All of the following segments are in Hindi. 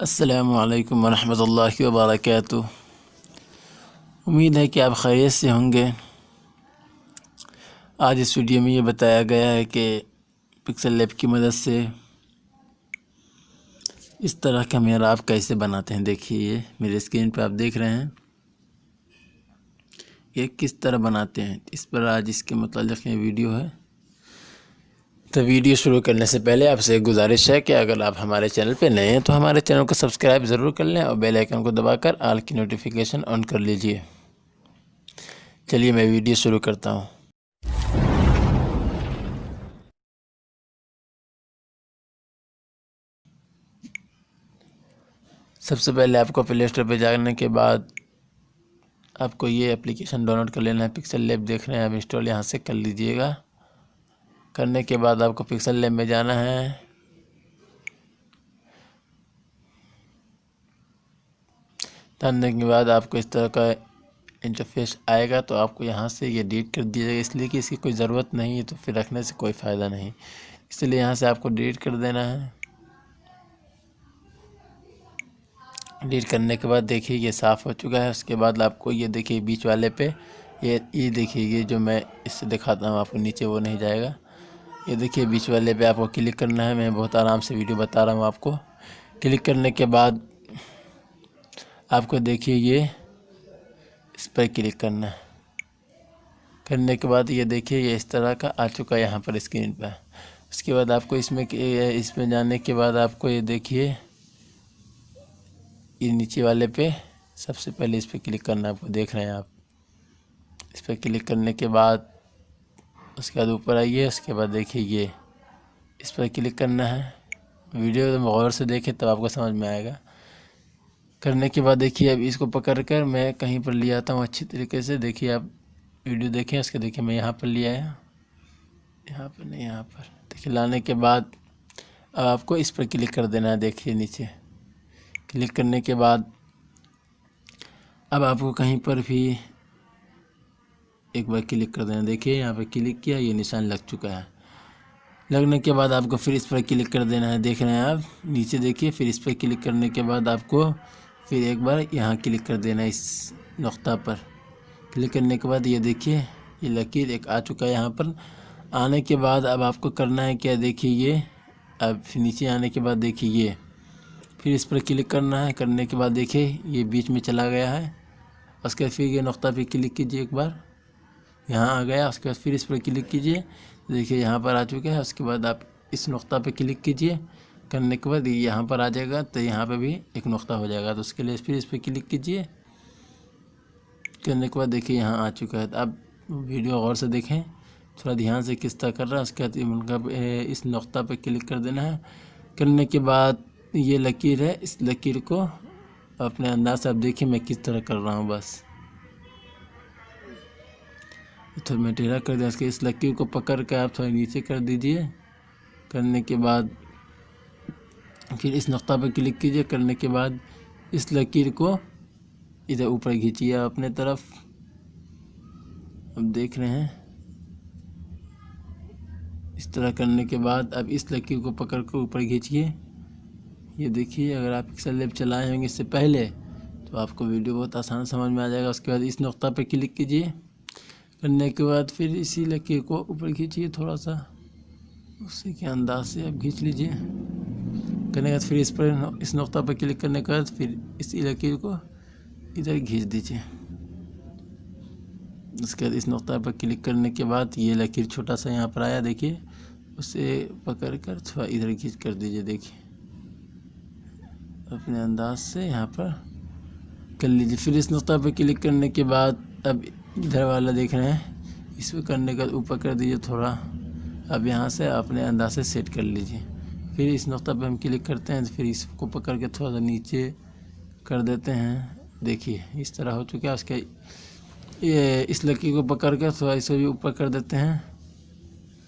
अस्सलामुअलैकुम वरहमतुल्लाहि वबरकातुह। उम्मीद है कि आप खैरियत से होंगे। आज इस वीडियो में ये बताया गया है कि पिक्सल लैब की मदद से इस तरह का मेहराब कैसे बनाते हैं। देखिए ये मेरे स्क्रीन पर आप देख रहे हैं, ये किस तरह बनाते हैं। इस पर आज इसके मुताल्लिक़ ये वीडियो है। तो वीडियो शुरू करने से पहले आपसे एक गुजारिश है कि अगर आप हमारे चैनल पे नए हैं तो हमारे चैनल को सब्सक्राइब ज़रूर कर लें और बेल आइकन को दबाकर ऑल की नोटिफिकेशन ऑन कर लीजिए। चलिए मैं वीडियो शुरू करता हूँ। सबसे पहले आपको प्ले स्टोर पर जाने के बाद आपको ये एप्लीकेशन डाउनलोड कर लेना है। पिक्सल लैब देख रहे हैं आप, इंस्टॉल यहाँ से कर लीजिएगा। करने के बाद आपको पिक्सल लैब में जाना है। जाने के बाद आपको इस तरह का इंटरफेस आएगा, तो आपको यहाँ से ये डिलीट कर दीजिएगा, इसलिए कि इसकी कोई ज़रूरत नहीं है, तो फिर रखने से कोई फ़ायदा नहीं, इसलिए यहाँ से आपको डिलीट कर देना है। डिलीट करने के बाद देखिए ये साफ़ हो चुका है। उसके बाद आपको ये देखिए बीच वाले पे ये देखिए, ये जो मैं इससे दिखाता हूँ आपको, नीचे वो नहीं जाएगा। ये देखिए बीच वाले पे आपको क्लिक करना है। मैं बहुत आराम से वीडियो बता रहा हूँ आपको। क्लिक करने के बाद आपको देखिए ये इस पर क्लिक करना है। करने के बाद ये देखिए ये इस तरह का आ चुका है यहाँ पर स्क्रीन पर। उसके बाद आपको इसमें जाने के बाद आपको ये देखिए ये नीचे वाले पे सबसे पहले इस पर क्लिक करना है। आपको देख रहे हैं आप, इस पर क्लिक करने के बाद उसके बाद ऊपर आइए। उसके बाद देखिए ये इस पर क्लिक करना है। वीडियो तो गौर से देखें तब आपको समझ में आएगा। करने के बाद देखिए अब इसको पकड़ कर मैं कहीं पर ले आता हूँ अच्छी तरीके से। देखिए आप वीडियो देखें, उसके देखिए मैं यहाँ पर ले आया, यहाँ पर नहीं, यहाँ पर देखिए। लाने के बाद अब आपको इस पर क्लिक कर देना है। देखिए नीचे क्लिक करने के बाद अब आपको कहीं पर भी एक बार क्लिक कर देना। देखिए यहाँ पर क्लिक किया, ये निशान लग चुका है। लगने के बाद आपको फिर इस पर क्लिक कर देना है। देख रहे हैं आप नीचे देखिए, फिर इस पर क्लिक करने के बाद आपको फिर एक बार यहाँ क्लिक कर देना है, इस नुक्ता पर क्लिक करने के बाद ये देखिए ये लकीर एक आ चुका है। यहाँ पर आने के बाद अब आपको करना है क्या, देखिए ये अब फिर नीचे आने के बाद देखिए ये फिर इस पर क्लिक करना है। करने के बाद देखिए ये बीच में चला गया है। उसके बाद फिर ये नुक्ता पे क्लिक कीजिए, एक बार यहाँ आ गया। उसके बाद फिर इस पर क्लिक कीजिए, देखिए यहाँ पर आ चुका है। उसके बाद आप इस नुक्ता पे क्लिक कीजिए। करने के बाद यहाँ पर आ जाएगा, तो यहाँ पे भी एक नुक्ता हो जाएगा, तो उसके लिए फिर इस पर क्लिक कीजिए। करने के बाद देखिए यहाँ आ चुका है। तो आप वीडियो गौर से देखें, थोड़ा ध्यान से किस तरह कर रहा है। उसके बाद उनका इस नुक्ता पे क्लिक कर देना है। करने के बाद ये लकीर है, इस लकीर को अपने अंदाज से आप देखिए मैं किस तरह कर रहा हूँ। बस थोड़ा मैं टेढ़ा कर दिया। उसके इस लकीर को पकड़ कर आप थोड़ा नीचे कर दीजिए। करने के बाद फिर इस नुक्ता पर क्लिक कीजिए। करने के बाद इस लकीर को इधर ऊपर खींचिए अपने तरफ। अब देख रहे हैं इस तरह करने के बाद अब इस लकीर को पकड़ कर ऊपर खींचिए। ये देखिए अगर आप पिक्सल लैब चलाए होंगे इससे पहले तो आपको वीडियो बहुत आसान समझ में आ जाएगा। उसके बाद इस नुक्ता पर क्लिक कीजिए। करने के बाद फिर इसी लकीर को ऊपर खींचिए थोड़ा सा, उसी के अंदाज से आप खींच लीजिए। करने के बाद फिर इस नुक्ता पर क्लिक करने के बाद फिर इसी लकीर को इधर खींच दीजिए। उसके बाद इस नुक्ता पर क्लिक करने के बाद ये लकीर छोटा सा यहाँ पर आया, देखिए उसे पकड़ कर थोड़ा इधर खींच कर दीजिए। देखिए अपने अंदाज से यहाँ पर कर लीजिए। फिर इस नुक्ता पर क्लिक करने के बाद अब इधर वाला देख रहे हैं, इस पर करने का ऊपर कर दीजिए थोड़ा। अब यहाँ से अपने अंदाज से सेट कर लीजिए। फिर इस नुक्ता पर हम क्लिक करते हैं, तो फिर इसको पकड़ के थोड़ा सा नीचे कर देते हैं। देखिए इस तरह हो चुका है। उसके ये इस लकीर को पकड़ कर थोड़ा इसे भी ऊपर कर देते हैं।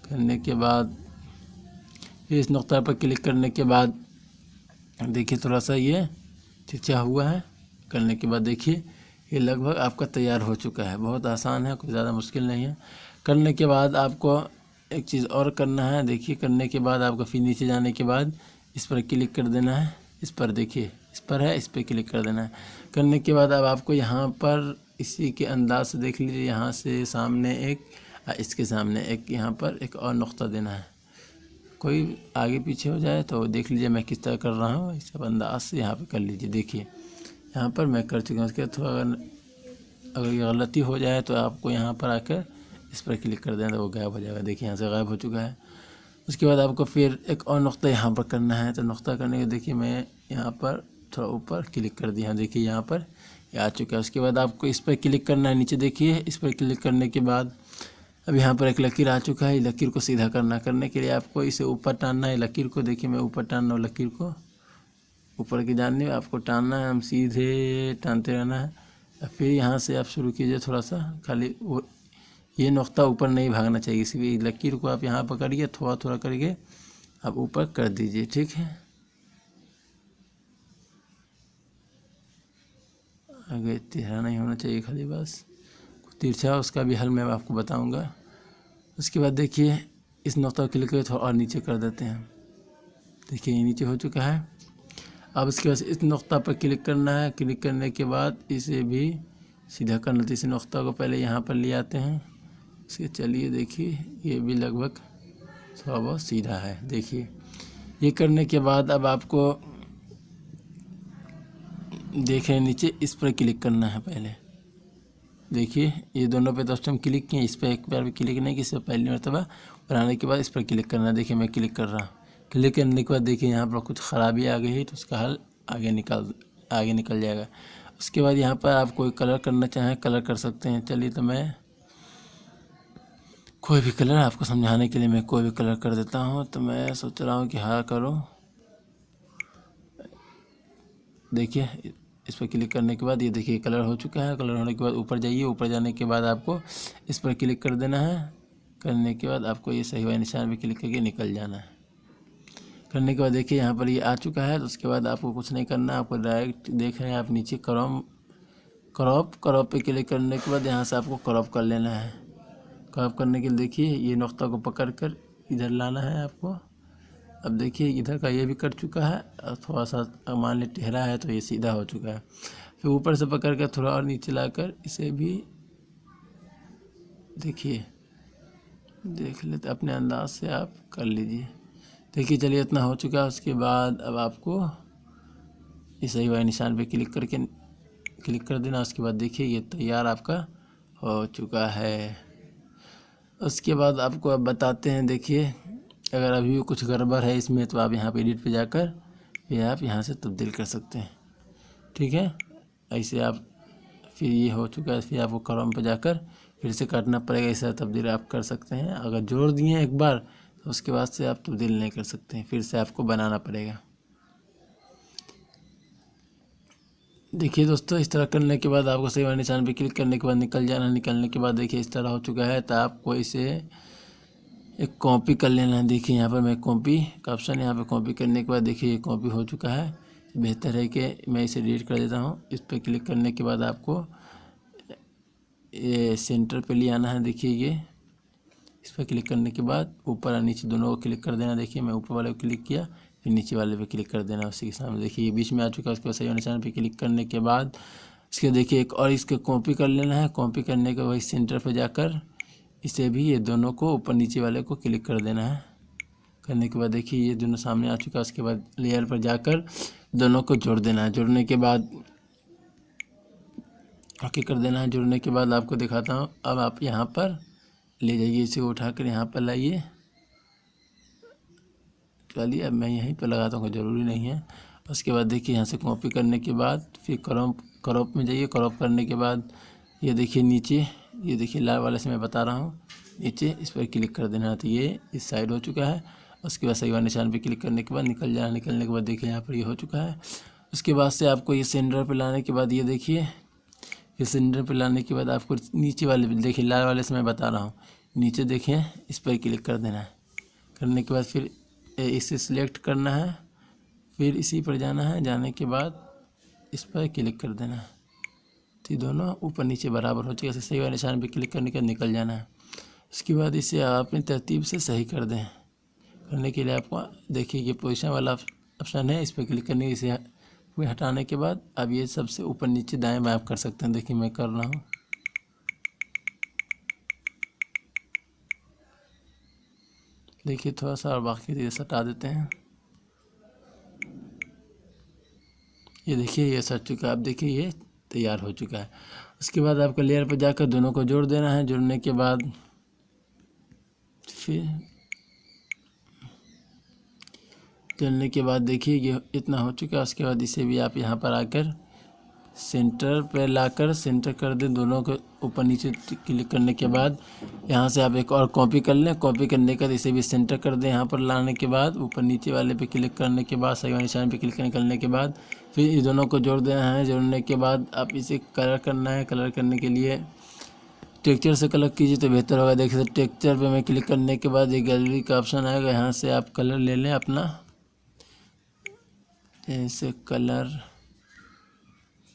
करने के बाद फिर इस नुक्ता पर क्लिक करने के बाद देखिए थोड़ा सा ये चिपचा हुआ है। करने के बाद देखिए ये लगभग आपका तैयार हो चुका है। बहुत आसान है, कोई ज़्यादा मुश्किल नहीं है। करने के बाद आपको एक चीज़ और करना है। देखिए करने के बाद आपको फिर नीचे जाने के बाद इस पर क्लिक कर देना है। इस पर देखिए, इस पर है, इस पर क्लिक कर देना है। करने के बाद अब आपको यहाँ पर इसी के अंदाज से देख लीजिए, यहाँ से सामने एक, इसके सामने एक, यहाँ पर एक और नुक्ता देना है। कोई आगे पीछे हो जाए तो देख लीजिए मैं किस तरह कर रहा हूँ, इस अंदाज से यहाँ पे कर लीजिए। देखिए यहाँ पर मैं कर चुका हूँ। उसके थोड़ा अगर ये गलती हो जाए तो आपको यहाँ पर आकर इस पर क्लिक कर देना, तो वो गायब हो जाएगा। देखिए यहाँ से गायब हो चुका है। उसके बाद आपको फिर एक और नुक्ता यहाँ पर करना है। तो नुक्ता करने के देखिए मैं यहाँ पर थोड़ा ऊपर क्लिक कर दिया, देखिए यहाँ पर ये आ चुका है। उसके बाद आपको इस पर क्लिक करना है, नीचे देखिए। इस पर क्लिक करने के बाद अब यहाँ पर एक लकीर आ चुका है। लकीर को सीधा करने के लिए आपको इसे ऊपर टानना है। लकीर को देखिए मैं ऊपर टान रहा हूँ, लकीर को ऊपर की जानब आपको टानना है, हम सीधे टानते रहना है। फिर यहाँ से आप शुरू कीजिए, थोड़ा सा खाली वो ये नुक्ता ऊपर नहीं भागना चाहिए, इसलिए लकीर को आप यहाँ पकड़िए, थोड़ा थोड़ा करके आप ऊपर कर दीजिए। ठीक है, आगे तिरछा नहीं होना चाहिए, खाली बस तिरछा, उसका भी हल मैं आपको बताऊंगा। उसके बाद देखिए इस नुक्ता को क्लिक करके थोड़ा और नीचे कर देते हैं। देखिए ये नीचे हो चुका है। अब इसके बाद इस नुक्ता पर क्लिक करना है। क्लिक करने के बाद इसे भी सीधा करना है। इस नुक्ता को पहले यहाँ पर ले आते हैं। इसके चलिए देखिए ये भी लगभग थोड़ा बहुत सीधा है। देखिए ये करने के बाद अब आपको देखें नीचे इस पर क्लिक करना है पहले। देखिए ये दोनों पे दोस्तों हम क्लिक किए, इस पर एक बार भी क्लिक नहीं किया, इस पर पहली मरतबा बनाने के बाद इस पर क्लिक करना है। देखिए मैं क्लिक कर रहा हूँ। क्लिक करने के बाद देखिए यहाँ पर कुछ ख़राबी आ गई है, तो उसका हल आगे निकल जाएगा। उसके बाद यहाँ पर आप कोई कलर करना चाहें कलर कर सकते हैं। चलिए तो मैं कोई भी कलर आपको समझाने के लिए मैं कोई भी कलर कर देता हूँ। तो मैं सोच रहा हूँ कि हाँ करो। देखिए इस पर क्लिक करने के बाद ये देखिए कलर हो चुका है। कलर होने के बाद ऊपर जाइए, ऊपर जाने के बाद आपको इस पर क्लिक कर देना है। करने के बाद आपको ये सही वाले निशान पे क्लिक करके निकल जाना है। करने के बाद देखिए यहाँ पर ये आ चुका है। तो उसके बाद आपको कुछ नहीं करना, आपको डायरेक्ट देख रहे हैं आप नीचे क्रॉप पे क्लिक करने के बाद यहाँ से आपको क्रॉप कर लेना है। क्रॉप करने के लिए देखिए ये नुक्ता को पकड़ कर इधर लाना है आपको। अब देखिए इधर का ये भी कट चुका है और थोड़ा सा मान ली टेढ़ा है तो ये सीधा हो चुका है। फिर ऊपर से पकड़ कर थोड़ा और नीचे लाकर इसे भी देखिए देख लेते अपने अंदाज से आप कर लीजिए। देखिए चलिए इतना हो चुका है। उसके बाद अब आपको इस सही वाले निशान पे क्लिक कर देना। उसके बाद देखिए ये तैयार आपका हो चुका है। उसके बाद आपको अब बताते हैं, देखिए अगर अभी भी कुछ गड़बड़ है इसमें तो आप यहाँ पे एडिट पे जाकर फिर आप यहाँ से तब्दील कर सकते हैं। ठीक है, ऐसे आप फिर ये हो चुका है। फिर आपको क्रोम पे जाकर फिर से काटना पड़ेगा। ऐसा तब्दील आप कर सकते हैं। अगर जोड़ दिए एक बार तो उसके बाद से आप तब्दील नहीं कर सकते हैं, फिर से आपको बनाना पड़ेगा। देखिए दोस्तों इस तरह करने के बाद आपको सही वाले निशान पे क्लिक करने के बाद निकल जाना। निकलने के बाद देखिए इस तरह हो चुका है। तो आपको इसे एक कॉपी कर लेना है। देखिए यहाँ पर मैं कॉपी का ऑप्शन है, यहाँ पे कॉपी करने के बाद देखिए ये कॉपी हो चुका है। बेहतर है कि मैं इसे डिलीट कर देता हूँ। इस पर क्लिक करने के बाद आपको ये सेंटर पे ले आना है। देखिए ये इस पर क्लिक करने के बाद ऊपर और नीचे दोनों को क्लिक कर देना। देखिए मैं ऊपर वाले को क्लिक किया, फिर नीचे वाले पे क्लिक कर देना उसी के सामने। देखिए ये बीच में आ चुका है। उसके बाद सही निशान पे क्लिक करने के बाद इसके देखिए एक और इसके कॉपी कर लेना है। कॉपी करने के बाद सेंटर पे जाकर इसे भी ये दोनों को ऊपर नीचे वाले को क्लिक कर देना है। करने के बाद देखिए ये दोनों सामने आ चुका है। उसके बाद लेयर पर जाकर दोनों को जोड़ देना है। जोड़ने के बाद ओके कर देना है। जोड़ने के बाद आपको दिखाता हूँ। अब आप यहाँ पर ले जाइए, इसे उठाकर यहाँ पर लाइए। चलिए अब मैं यहीं पर लगाता हूँ, ज़रूरी नहीं है। उसके बाद देखिए यहाँ से कॉपी करने के बाद फिर क्रॉप में जाइए। क्रॉप करने के बाद ये देखिए नीचे, ये देखिए लाल वाले से मैं बता रहा हूँ, नीचे इस पर क्लिक कर देना। तो ये इस साइड हो चुका है। उसके बाद सही वाले निशान पे क्लिक करने के बाद निकल जाना। निकलने के बाद देखिए यहाँ पर ये हो चुका है। उसके बाद से आपको ये सेंटर पे लाने के बाद ये देखिए, फिर सेंटर पे लाने के बाद आपको नीचे वाले देखिए लाल वाले से मैं बता रहा हूँ, नीचे देखिए इस पर क्लिक कर देना है। करने के बाद फिर इसे सिलेक्ट करना है, फिर इसी पर जाना है। जाने के बाद इस पर क्लिक कर देना है। तो दोनों ऊपर नीचे बराबर हो चुके। सही वाले निशान पे क्लिक करने के बाद निकल जाना है। उसके बाद इसे आप अपनी तरतीब से सही कर दें। करने के लिए आपको देखिए ये पोजीशन वाला ऑप्शन है, इस पर क्लिक करने इसे हटाने के बाद अब ये सबसे ऊपर नीचे दाएं बाएं आप कर सकते हैं। देखिए मैं कर रहा हूँ। देखिए थोड़ा सा और बाकी चीज़ हटा देते हैं। ये देखिए ये सट चुका है। आप देखिए ये तैयार हो चुका है। उसके बाद आपको लेयर पर जाकर दोनों को जोड़ देना है। जोड़ने के बाद देखिए ये इतना हो चुका है। उसके बाद इसे भी आप यहाँ पर आकर सेंटर पे लाकर सेंटर कर दें। दोनों को ऊपर नीचे क्लिक करने के बाद यहाँ से आप एक और कॉपी कर लें। कॉपी करने के बाद इसे भी सेंटर कर दें। यहाँ पर लाने के बाद ऊपर नीचे वाले पे क्लिक करने के बाद सही वाले निशान पे क्लिक करने के बाद फिर ये दोनों को जोड़ देना है। जोड़ने के बाद आप इसे कलर करना है। कलर करने के लिए टेक्सचर से कलर कीजिए तो बेहतर होगा। देखिए टेक्सचर पे मैं क्लिक करने के बाद एक गैलरी का ऑप्शन आएगा। यहाँ से आप कलर ले लें अपना, जैसे कलर,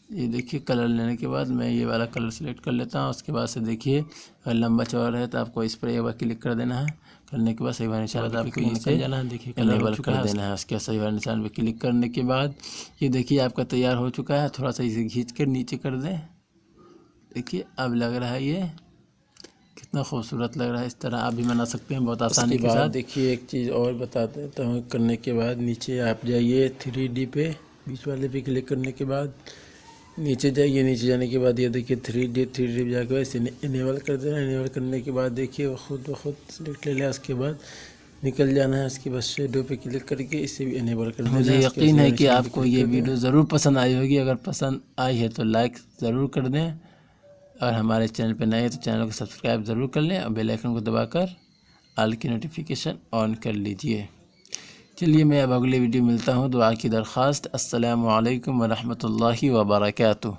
ये देखिए कलर लेने के बाद मैं ये वाला कलर सेलेक्ट कर लेता हूँ। उसके बाद से देखिए अगर लंबा चौड़ा है तो आपको इस पर एक बार क्लिक कर देना है। करने के बाद सही वाले निशान पर आपको इसे जाना है। देखिए इनेबल कर देना है। उसके सही वाले निशान पर क्लिक करने के बाद ये देखिए आपका तैयार हो चुका है। थोड़ा सा इसे खींच कर नीचे कर दें। देखिए अब लग रहा है ये कितना खूबसूरत लग रहा है। इस तरह आप भी बना सकते हैं बहुत आसानी के साथ। देखिए एक चीज़ और बता देता हूँ। करने के बाद नीचे आप जाइए 3D पे, बीच वाले पे क्लिक करने के बाद नीचे जाइए। नीचे जाने के बाद ये देखिए 3D पे जाकर इसे इनेबल कर देना। इनेबल करने के बाद देखिए खुद ब खुद सेलेक्ट ले लिया। उसके बाद निकल जाना है। उसके बाद शेडो पे क्लिक करके इसे भी इनेबल कर देना। मुझे यकीन है कि आपको ये वीडियो ज़रूर पसंद आई होगी। अगर पसंद आई है तो लाइक ज़रूर कर दें। और हमारे चैनल पर नए हैं तो चैनल को सब्सक्राइब ज़रूर कर लें और बेल आइकन को दबाकर ऑल की नोटिफिकेशन ऑन कर लीजिए। चलिए मैं अब अगले वीडियो मिलता हूँ। दुआ की दरख्वास्त। अस्सलामु अलैकुम व रहमतुल्लाहि व बरकातुहू।